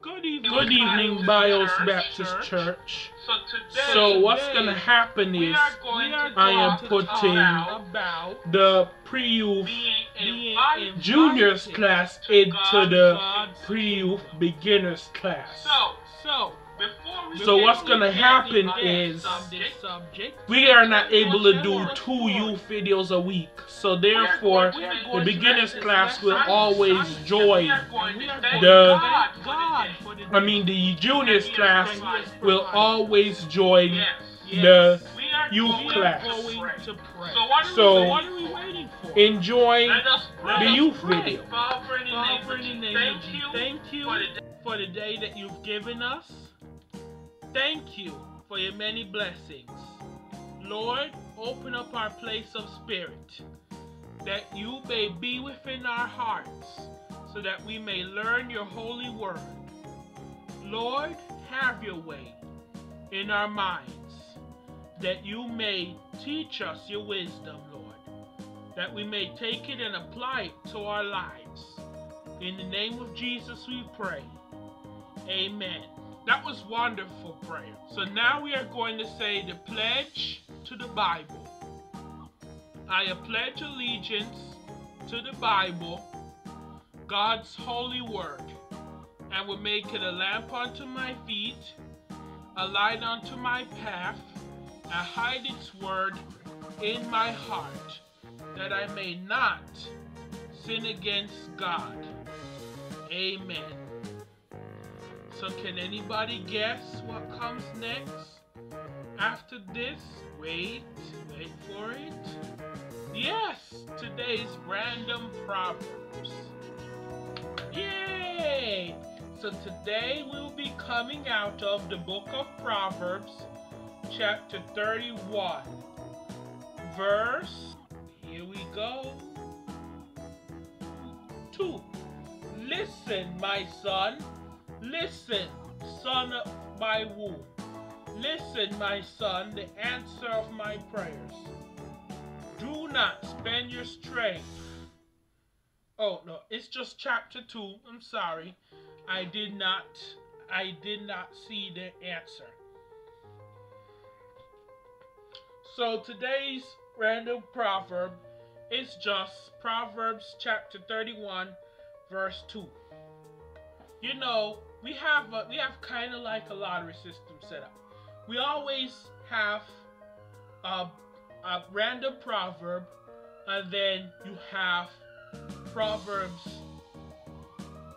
Good evening, Bios Baptist Church. So what's going to happen is I am putting the pre-youth juniors class into the pre-youth beginners class. So what's going to happen is we are not able to do 2 youth videos a week. So therefore, the beginners class will always join the juniors class will always join the youth class. So enjoy the youth video. Thank you for the day that you've given us. Thank you for your many blessings. Lord, open up our place of spirit, that you may be within our hearts, so that we may learn your holy word. Lord, have your way in our minds, that you may teach us your wisdom, Lord, that we may take it and apply it to our lives. In the name of Jesus we pray. Amen. That was wonderful prayer. So now we are going to say the pledge to the Bible. I pledge allegiance to the Bible, God's holy word, and will make it a lamp unto my feet, a light unto my path, and hide its word in my heart, that I may not sin against God. Amen. So can anybody guess what comes next? After this, wait for it. Yes, today's random proverbs. Yay! So today we'll be coming out of the book of Proverbs, chapter 31, verse, here we go, 2. Listen, my son. Listen, son of my womb. Listen, my son, the answer of my prayers. Do not spend your strength. Oh, no, it's just chapter 2. I'm sorry. I did not see the answer. So today's random proverb is just Proverbs chapter 31, verse 2. You know, we have kind of like a lottery system set up. We always have a random proverb, and then you have Proverbs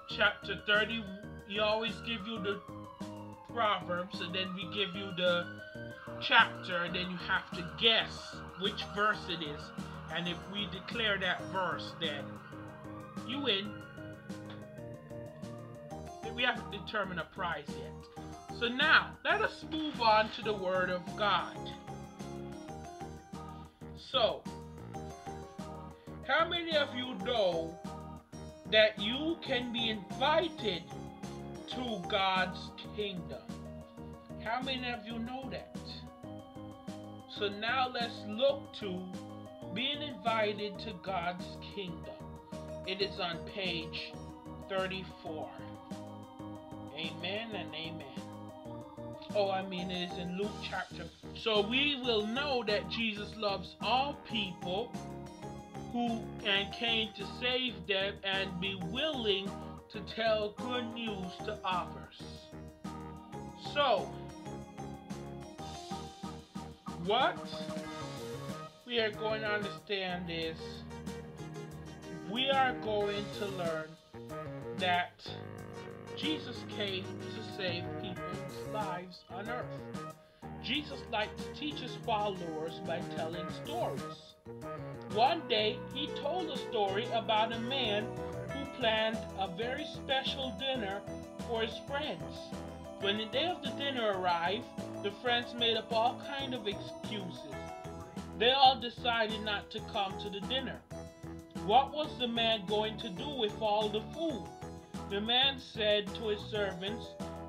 chapter 30. We always give you the Proverbs, and then we give you the chapter, and then you have to guess which verse it is. And if we declare that verse, then you win. We haven't determined a prize yet. So now, let us move on to the Word of God. So, how many of you know that you can be invited to God's kingdom? How many of you know that? So now let's look to being invited to God's kingdom. It is on page 34. Amen and amen. It is in Luke chapter. So we will know that Jesus loves all people and came to save them and be willing to tell good news to others. So, what we are going to understand is we are going to learn that Jesus came to save people's lives on earth. Jesus liked to teach his followers by telling stories. One day, he told a story about a man who planned a very special dinner for his friends. When the day of the dinner arrived, the friends made up all kinds of excuses. They all decided not to come to the dinner. What was the man going to do with all the food? The man said to his servants,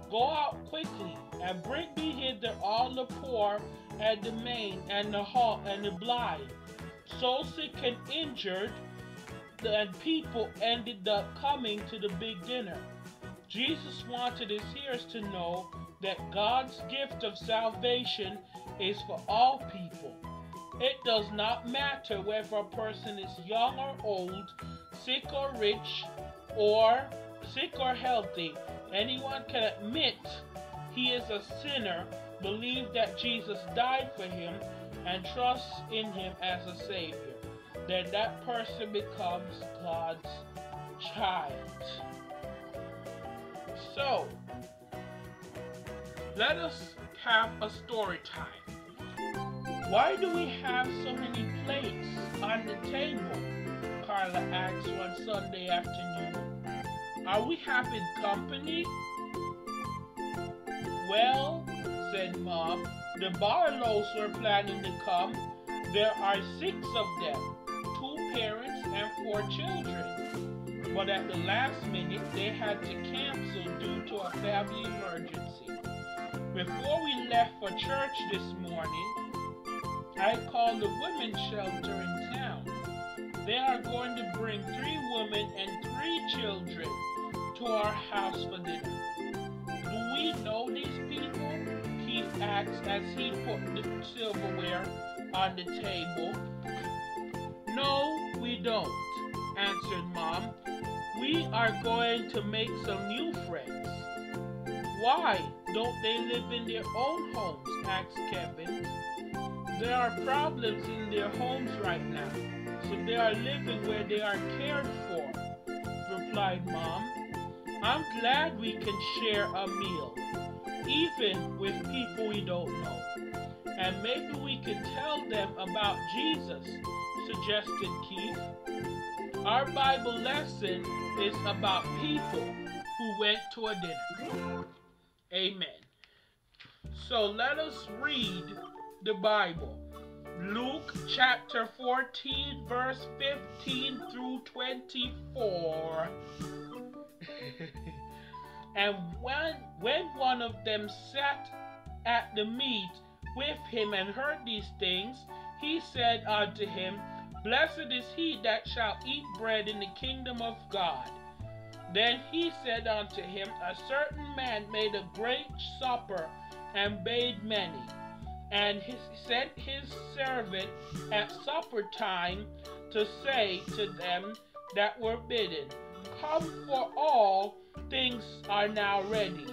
"Go out quickly and bring me hither all the poor and the maimed and the halt and the blind." So sick and injured, and people ended up coming to the big dinner. Jesus wanted his hearers to know that God's gift of salvation is for all people. It does not matter whether a person is young or old, sick or rich, or sick or healthy. Anyone can admit he is a sinner, believe that Jesus died for him, and trust in him as a Savior. Then that person becomes God's child. So, let us have a story time. Why do we have so many plates on the table? Carla asked one Sunday afternoon. Are we having company? Well, said Mom, the Barlows were planning to come. There are 6 of them, 2 parents and 4 children. But at the last minute, they had to cancel due to a family emergency. Before we left for church this morning, I called the women's shelter in town. They are going to bring 3 women and 3 children to our house for dinner. Do we know these people? Keith asked as he put the silverware on the table. No, we don't, answered Mom. We are going to make some new friends. Why don't they live in their own homes? Asked Kevin. There are problems in their homes right now, so they are living where they are cared for, replied Mom. I'm glad we can share a meal, even with people we don't know. And maybe we can tell them about Jesus, suggested Keith. Our Bible lesson is about people who went to a dinner. Amen. So let us read the Bible. Luke chapter 14, verse 15 through 24. And when one of them sat at the meat with him and heard these things, he said unto him, Blessed is he that shall eat bread in the kingdom of God. Then he said unto him, A certain man made a great supper, and bade many. And he sent his servant at supper time to say to them that were bidden, Come, for all things are now ready.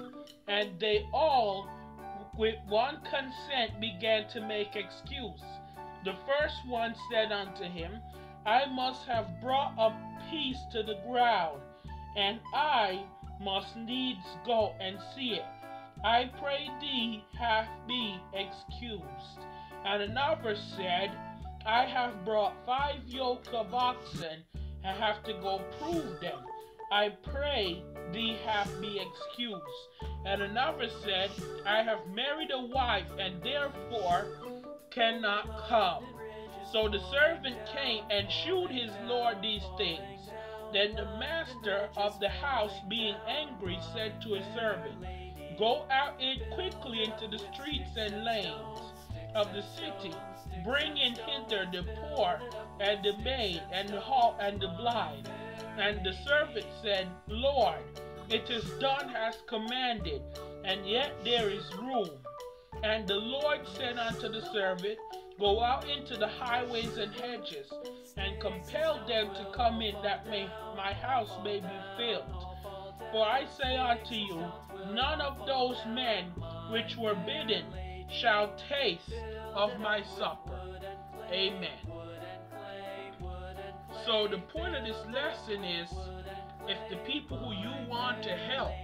And they all, with one consent, began to make excuse. The first one said unto him, I must have brought a piece to the ground, and I must needs go and see it. I pray thee, have me excused. And another said, I have brought 5 yoke of oxen, and have to go prove them. I pray thee, have me excused. And another said, I have married a wife, and therefore cannot come. So the servant came and shewed his lord these things. Then the master of the house, being angry, said to his servant, Go out quickly into the streets and lanes of the city, bring in hither the poor, and the maid, and the halt, and the blind. And the servant said, Lord, it is done as commanded, and yet there is room. And the Lord said unto the servant, Go out into the highways and hedges, and compel them to come in, that my house may be filled. For I say unto you, none of those men which were bidden shall taste of my supper. Amen. So the point of this lesson is, if the people who you want to help,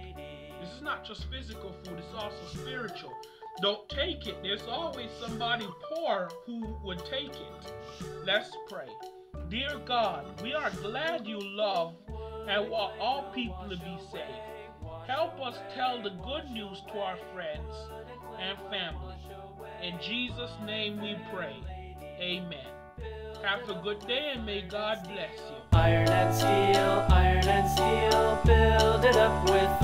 this is not just physical food, it's also spiritual. Don't take it. There's always somebody poor who would take it. Let's pray. Dear God, we are glad you love and want all people to be saved. Help us tell the good news to our friends and family. In Jesus' name we pray. Amen. Have a good day and may God bless you. Iron and steel, build it up with